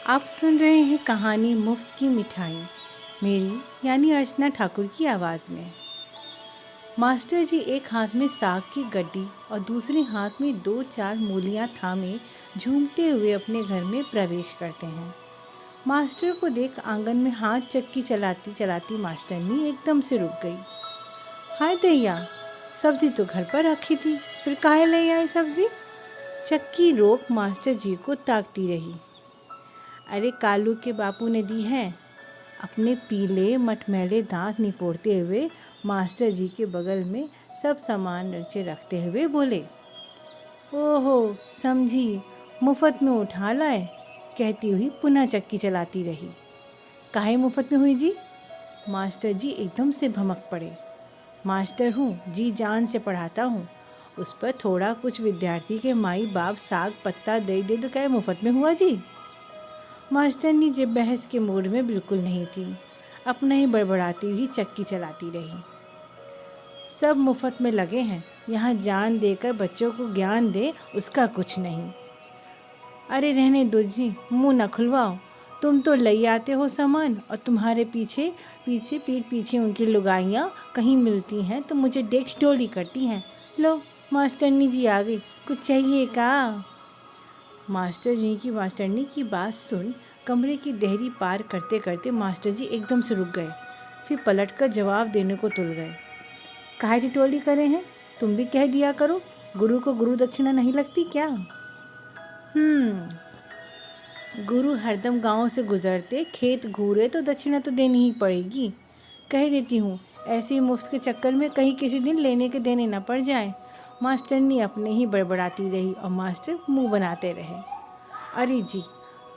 आप सुन रहे हैं कहानी मुफ्त की मिठाई, मेरी यानी अर्चना ठाकुर की आवाज़ में। मास्टर जी एक हाथ में साग की गड्डी और दूसरे हाथ में 2-4 मूलियाँ थामे झूमते हुए अपने घर में प्रवेश करते हैं। मास्टर को देख आंगन में हाथ चक्की चलाती चलाती मास्टरनी एकदम से रुक गई। हाय दैया, सब्जी तो घर पर रखी थी, फिर काहे ले आई सब्जी? चक्की रोक मास्टर जी को ताकती रही। अरे कालू के बापू ने दी है। अपने पीले मटमैले दांत निपोड़ते हुए मास्टर जी के बगल में सब सामान नीचे रखते हुए बोले। ओहो समझी, मुफ्त में उठा लाए, कहती हुई पुनः चक्की चलाती रही। काहे मुफ्त में हुई जी? मास्टर जी एकदम से भमक पड़े। मास्टर हूँ जी, जान से पढ़ाता हूँ, उस पर थोड़ा कुछ विद्यार्थी के माई बाप साग पत्ता दे दे तो क्या मुफ्त में हुआ जी? मास्टरनी जब बहस के मूड में बिल्कुल नहीं थी, अपना ही बड़बड़ाती हुई चक्की चलाती रही। सब मुफ्त में लगे हैं, यहाँ जान देकर बच्चों को ज्ञान दे उसका कुछ नहीं। अरे रहने दो जी, मुंह न खुलवाओ, तुम तो ले आते हो सामान और तुम्हारे पीछे पीछे पीठ पीछे उनकी लुगाइयाँ कहीं मिलती हैं तो मुझे देख टोली करती हैं। लो मास्टरनी जी आ गई, कुछ चाहिए का? मास्टरनी की बात सुन कमरे की देहरी पार करते करते मास्टर जी एकदम से रुक गए, फिर पलटकर जवाब देने को तुल गए। काहे टिटोली करे हैं? तुम भी कह दिया करो, गुरु को गुरु दक्षिणा नहीं लगती क्या? गुरु हरदम गांव से गुजरते खेत घूरे तो दक्षिणा तो देनी ही पड़ेगी। कह देती हूँ, ऐसे ही मुफ्त के चक्कर में कहीं किसी दिन लेने के देने न पड़ जाए। मास्टरनी अपने ही बड़बड़ाती रही और मास्टर मुंह बनाते रहे। अरे जी,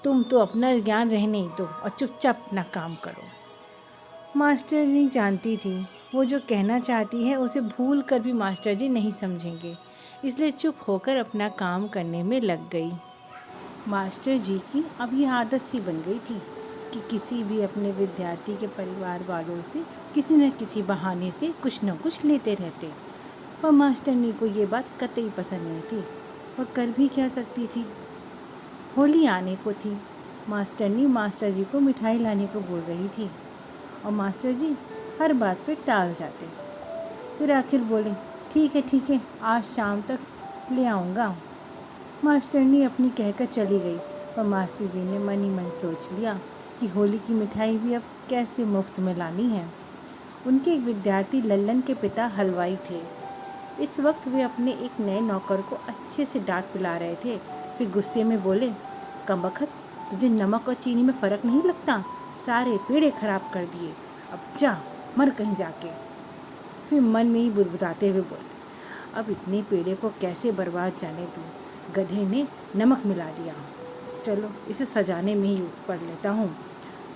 तुम तो अपना ज्ञान रहने ही दो और चुपचाप अपना काम करो। मास्टरनी जानती थी वो जो कहना चाहती है उसे भूल कर भी मास्टर जी नहीं समझेंगे, इसलिए चुप होकर अपना काम करने में लग गई। मास्टर जी की अब ये आदत सी बन गई थी कि किसी भी अपने विद्यार्थी के परिवार वालों से किसी न किसी बहाने से कुछ न कुछ लेते रहते, और मास्टरनी को ये बात कतई पसंद नहीं थी और कर भी क्या सकती थी। होली आने को थी, मास्टरनी मास्टर जी को मिठाई लाने को बोल रही थी और मास्टर जी हर बात पे टाल जाते। फिर आखिर बोले, ठीक है, आज शाम तक ले आऊँगा। मास्टरनी अपनी कहकर चली गई और मास्टर जी ने मन ही मन सोच लिया कि होली की मिठाई भी अब कैसे मुफ्त में लानी है। उनके एक विद्यार्थी लल्लन के पिता हलवाई थे। इस वक्त वे अपने एक नए नौकर को अच्छे से डांट पिला रहे थे। फिर गुस्से में बोले, कमबख्त, तुझे नमक और चीनी में फ़र्क नहीं लगता? सारे पेड़े खराब कर दिए, अब जा मर कहीं जाके। फिर मन में ही बुदबुदाते हुए बोले, अब इतने पेड़े को कैसे बर्बाद जाने दूँ, गधे ने नमक मिला दिया। चलो इसे सजाने में ही पड़ लेता हूँ,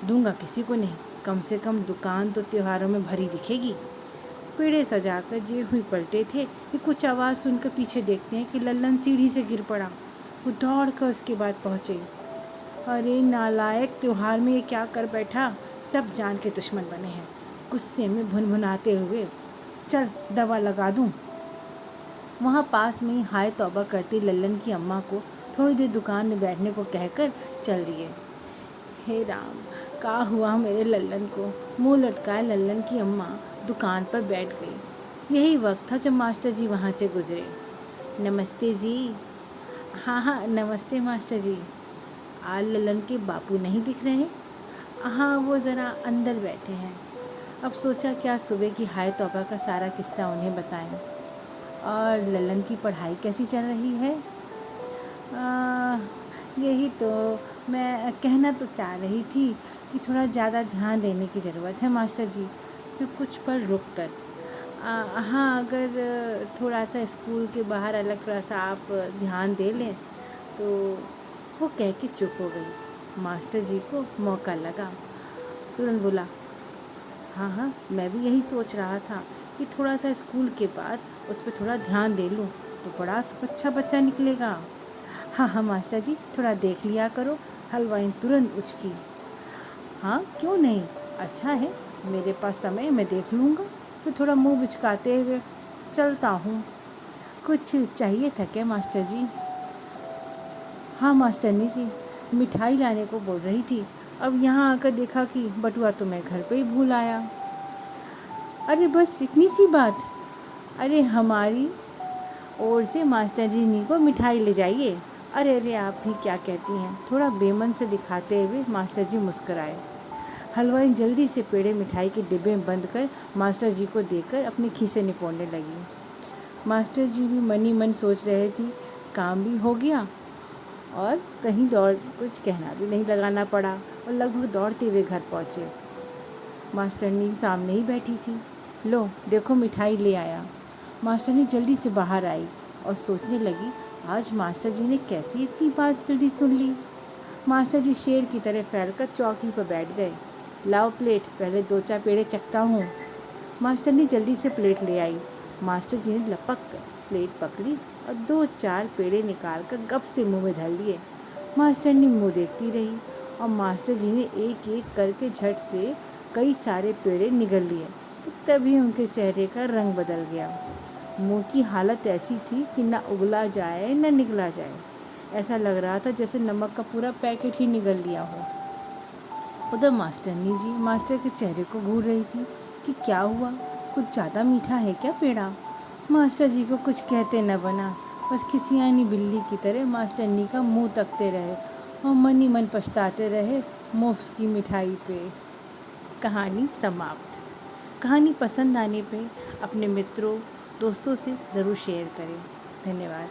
दूंगा किसी को नहीं, कम से कम दुकान तो त्योहारों में भरी दिखेगी। पेड़े सजाकर जे हुई पलटे थे कि कुछ आवाज़ सुनकर पीछे देखते हैं कि लल्लन सीढ़ी से गिर पड़ा। वो दौड़ कर उसके बाद पहुँचे। अरे नालायक, त्योहार में ये क्या कर बैठा, सब जान के दुश्मन बने हैं। गुस्से में भुनभुनाते हुए, चल दवा लगा दूँ। वहाँ पास में ही हाय तौबा करती लल्लन की अम्मा को थोड़ी देर दुकान में बैठने को कहकर चल दिए। हे राम, का हुआ मेरे लल्लन को? मुंह लटकाए लल्लन की अम्मा दुकान पर बैठ गई। यही वक्त था जब मास्टर जी वहाँ से गुजरे। नमस्ते जी। हाँ नमस्ते मास्टर जी। आज लल्लन के बापू नहीं दिख रहे? हाँ, वो ज़रा अंदर बैठे हैं। अब सोचा क्या सुबह की हाय तौबा का सारा किस्सा उन्हें बताएं। और लल्लन की पढ़ाई कैसी चल रही है? यही तो मैं कहना तो चाह रही थी कि थोड़ा ज़्यादा ध्यान देने की ज़रूरत है मास्टर जी। फिर कुछ पल रुक कर, हाँ, अगर थोड़ा सा स्कूल के बाहर अलग थोड़ा सा आप ध्यान दे लें तो। वो कह के चुप हो गई। मास्टर जी को मौका लगा, तुरंत बोला, हाँ, मैं भी यही सोच रहा था कि थोड़ा सा स्कूल के बाद उस पर थोड़ा ध्यान दे लूँ तो बड़ा अच्छा बच्चा निकलेगा। हाँ मास्टर जी, थोड़ा देख लिया करो। हलवाई तुरंत उचकी। हाँ क्यों नहीं, अच्छा है, मेरे पास समय, मैं देख लूँगा। फिर थोड़ा मुंह बिचकाते हुए, चलता हूँ। कुछ चाहिए था क्या मास्टर जी? हाँ मास्टरनी जी, मिठाई लाने को बोल रही थी, अब यहाँ आकर देखा कि बटुआ तो मैं घर पे ही भूल आया। अरे बस इतनी सी बात। अरे हमारी ओर से मास्टर जी नी को मिठाई ले जाइए। अरे अरे आप भी क्या कहती हैं, थोड़ा बेमन से दिखाते हुए मास्टर जी मुस्कराए। हलवाई जल्दी से पेड़े मिठाई के डिब्बे में बंद कर मास्टर जी को देकर अपने खीसे निपोड़ने लगी। मास्टर जी भी मनी मन सोच रहे थे, काम भी हो गया और कहीं दौड़ कुछ कहना भी नहीं लगाना पड़ा, और लगभग दौड़ते हुए घर पहुँचे। मास्टरनी सामने ही बैठी थी। लो देखो मिठाई ले आया। मास्टरनी जल्दी से बाहर आई और सोचने लगी, आज मास्टर जी ने कैसे इतनी बात जल्दी सुन ली। मास्टर जी शेर की तरह फैलकर चौकी पर बैठ गए। लाओ प्लेट, पहले 2-4 पेड़े चखता हूँ। मास्टरनी जल्दी से प्लेट ले आई। मास्टर जी ने लपक कर प्लेट पकड़ी और 2-4 पेड़े निकाल कर गप से मुँह में धर लिए। मास्टरनी मुँह देखती रही और मास्टर जी ने एक एक करके झट से कई सारे पेड़े निगल लिए। तभी उनके चेहरे का रंग बदल गया। मुंह की हालत ऐसी थी कि न उगला जाए न निगला जाए। ऐसा लग रहा था जैसे नमक का पूरा पैकेट ही निगल लिया हो। उधर मास्टरनी जी मास्टर के चेहरे को घूर रही थी कि क्या हुआ, कुछ ज़्यादा मीठा है क्या पेड़ा। मास्टर जी को कुछ कहते न बना, बस खिसियानी बिल्ली की तरह मास्टरनी का मुंह तकते रहे और मन ही मन पछताते रहे मुफ्त की मिठाई पे। कहानी समाप्त। कहानी पसंद आने पे अपने मित्रों दोस्तों से ज़रूर शेयर करें। धन्यवाद।